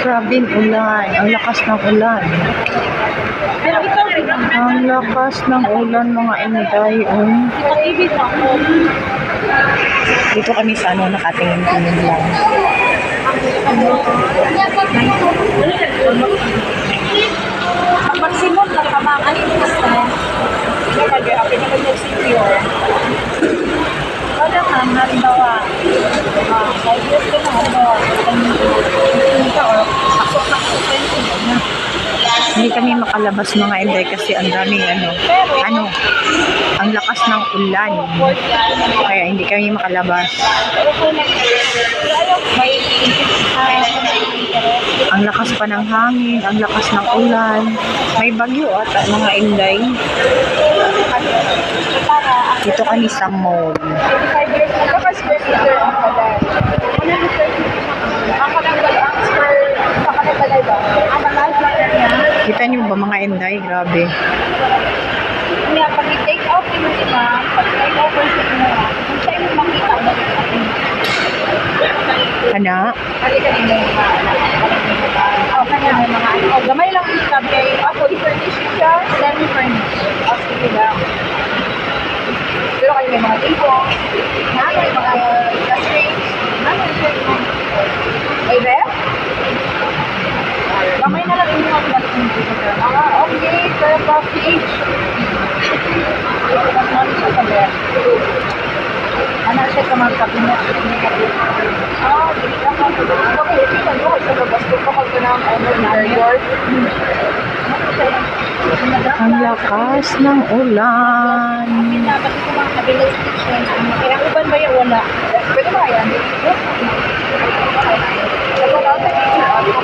Grabe yung ulan. Ang lakas ng ulan. Ang lakas ng ulan, mga inday. Dito kami sa ano, nakatingin-tingin lang. Maximum na kamangan ito gusto mo. Ito mag-happy naman yung secure. Wala ka, halimbawa, 5 years ka na, halimbawa, ka or pasok na 20 na. Hindi kami makalabas mga inday kasi ang daming ano, ang lakas ng ulan. Kaya hindi kami makalabas. Ang lakas pa ng hangin, ang lakas ng ulan. May bagyo at mga inday. Dito kami sa mall. 25 years na kapag square meter ang balay. Ang kalanggal ang square sa kalanggalay ba? Ang balay niya. Kita niyo ba mga inday? Grabe. Kaya pag i-take out yung iba, pag take over sa iba, kung siya yung makita mo, Ana? halika rin mo mga kanya may mga gamay lang yung sabi ako i-furnish siya, semi-furnish. Sige lang. Pero kayo may mga tipo, may mga gas range, ay ref? Gamay na lang yung mga pinasin dito. Okay, per package. Mas namin siya sa ref. Anak siya ka magkabinet. Hindi ka pa. Okay, hindi ka doon. Sa labas ko pa kag ng York. Ang lakas ng ulan. Dapat ito mga cabinet kitchen. Kaya uban ba yan? Wala. Pwede ba yan?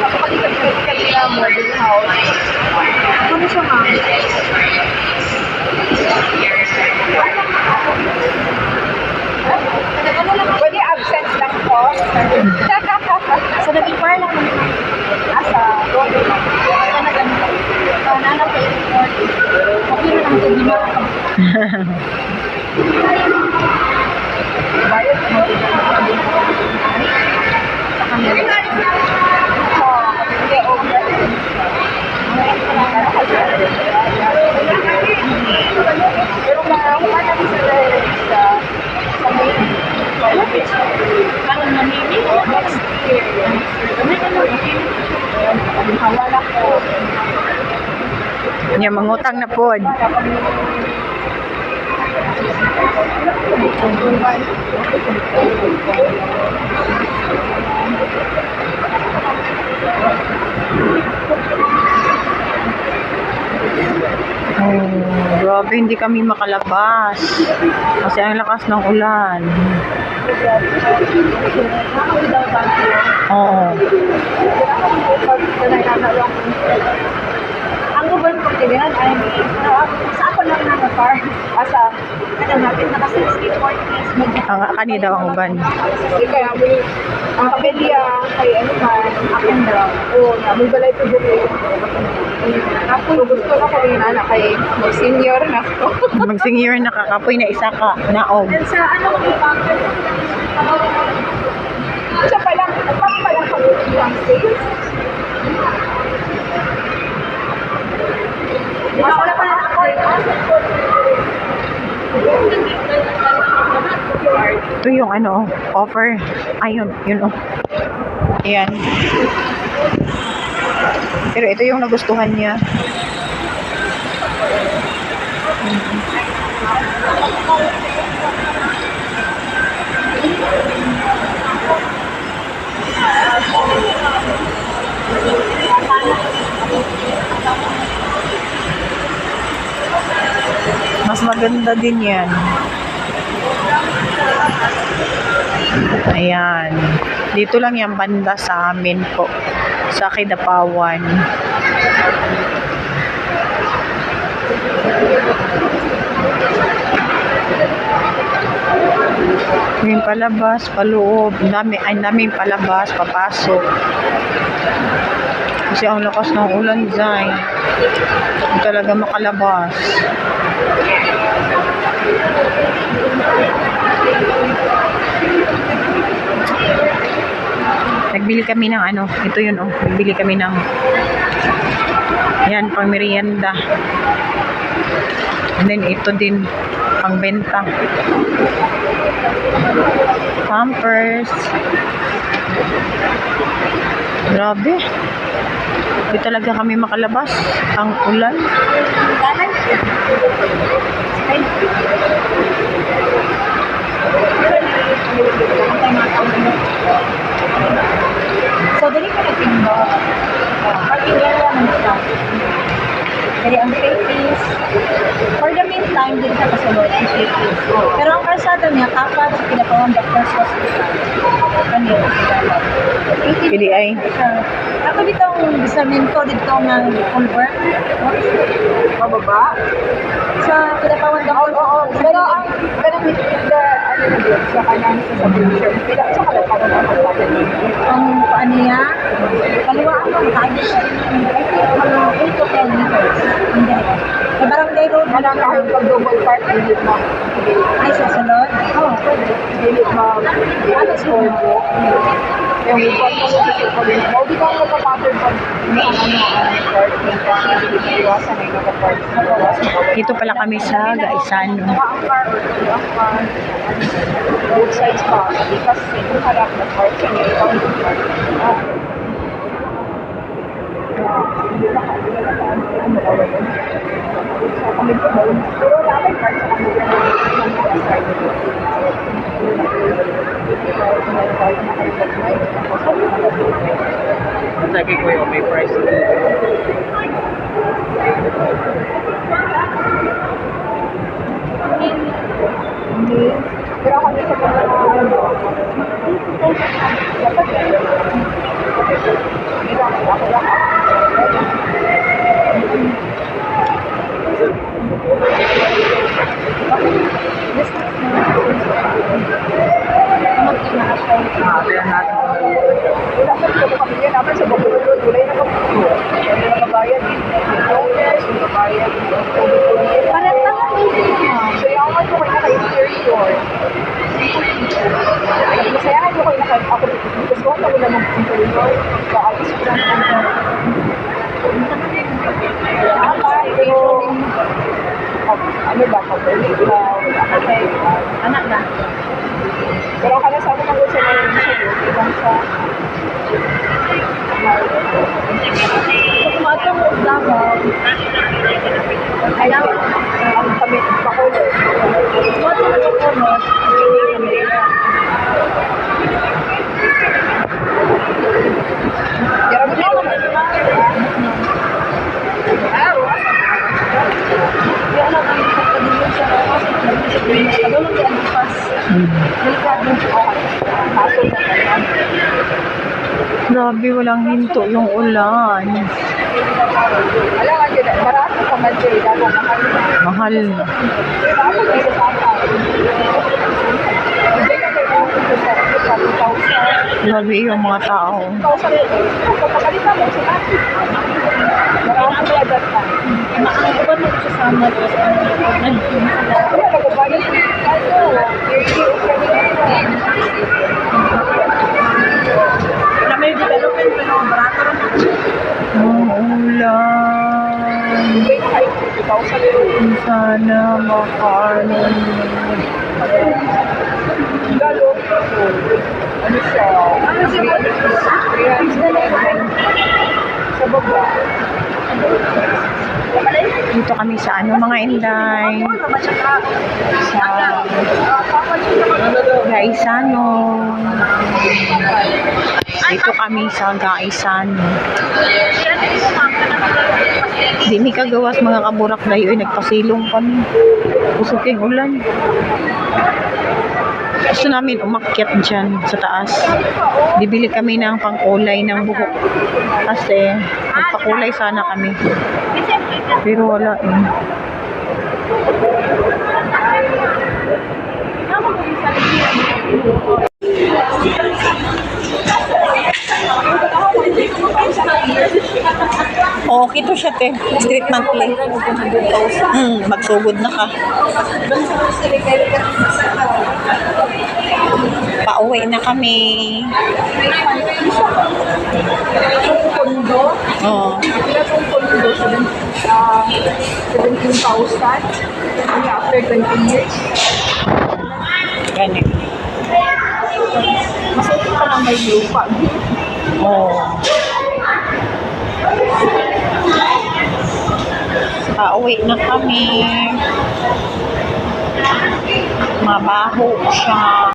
Kapalitan ko sa kanila model house. Ano siya nga? Pwede absence lang po. Sa nag-inquire lang naman. Asa? Asa na ganito? Nanap sa import. Okay na lang ito. Di ba? Bayad mo. Hindi, over. Pero mga wala na sa sa ano namili next year. Hawala ko. Nya mangutang na pod. Grabe, hindi kami makalabas. Kasi ang lakas ng ulan. Oo. Ang guban ko kailangan ay sa ako lang na car. Asa ano natin naka 60 40s Ang kani daw ang uban. kaya ang kapilya kay ano man akin daw. May balay ko dito. Ako gusto na ko rin anak kay senior na ko. Mag-senior na kakapoy na isa ka. Naog. Sa ano ko siya palang pag-ibang sales. Wala pa lang ako. Ito yung offer. Ayun, yun oh. Ayan. Pero ito yung nagustuhan niya. Mas maganda din yan. Ayan. Dito lang yung banda sa amin po. Sa Kidapawan. Yung palabas, paloob. Daming palabas, papasok. Kasi ang lakas ng ulan dyan. Hindi talaga makalabas. Bibili kami ng ano, ito yun oh. Bibili kami ng yan, pang merienda. And then ito din, pang benta. Pampers. Grabe. Hindi talaga kami makalabas. Ang ulan. So, dali ka nagtindo. Parking lang lang ang staff. Jadi ang face for the meantime, dili ka kasulod ang face. Pero ang kalsada niya, kapag pinapawang doctor's hospital. Kanil. Pili ay. Ako dito ang bisamento dito ng Culver. Mababa? Sa pinapawang doctor's hospital. Pero ang kanang ano na dito, sa kanang sa subscription. Pero sa kalapawang hospital. Ang paano niya? Kaliwa ako, kahit siya mga 8 to 10 meters. Hindi. Sa barangay road, wala na kayong pag-double park, dilit mo. Ay, sa salon? Oo, pwede. Dilit mo. Ano school mo? Yung ipon mo sa school mo. Di ba magpapattern pag may ano park? Kasi iwasan ay nakapark. Dito pala kami sa Gaisano. Ang car, both sides pa. Kasi kung harap na park, sa may ipon park. Pero namin parts sa kanila Lagi ko yung may price. hindi. Pero kami sa mga Ayan natin. wala pa dito kami yan. Naman sa Bacolod Road, wala yung nakapulo. Wala yung nakabayad. Owners, nakabayad. Parang so yung ako kayo naka-interior. Masayahan ko kayo naka-ako. Kasi kung ako na mag-interior, kaalis ko lang. Pero ano ba, kapalik ba? Anak na. Pero kada sa ako nang gusto na rin siya, ibang sa tumatong mo lang ay ang kami pakulo. Tumatong mo ko mo. Yarap mo lang. Kaya lang ang pagkabili sa oras, kadulog yung antipas. Delikado siya. Kaso na kaya. Grabe, walang hinto yung ulan. Alam nga yun, marami ka man siya, lalo mahal na. Mahal na. Ako dito sa akin. Hindi ka kayo sa 2,000. Grabe yung mga tao. 2,000 kapagalitan mo sila. Marami kaya that time. Makakabot mo siya sa mga wala, nagbabayad mo. Wala may development, pero barato rin. Ulan. Hindi na kayo 2,000. Sana makaano. Galo. Ano siya? Sa baba. Dito kami sa ano mga inday. Sa Gaisano. Dito kami sa Gaisano. Di mi kagawas mga kaburak na yun. Nagpasilong kami. Usok yung ulan. Gusto namin umakyat dyan sa taas. Bibili kami ng pangkulay ng buhok. Kasi magpakulay sana kami. Pero wala eh. Okay to siya te. Street monthly. Magsugod na ka. Pauwi na kami. Yung kondo, Oh. sila pong kondo, 17,000. Kaya after 20 years, Ganit. mas okay pa lang may lupa. Oh. Pauwi na kami. Mabaho siya.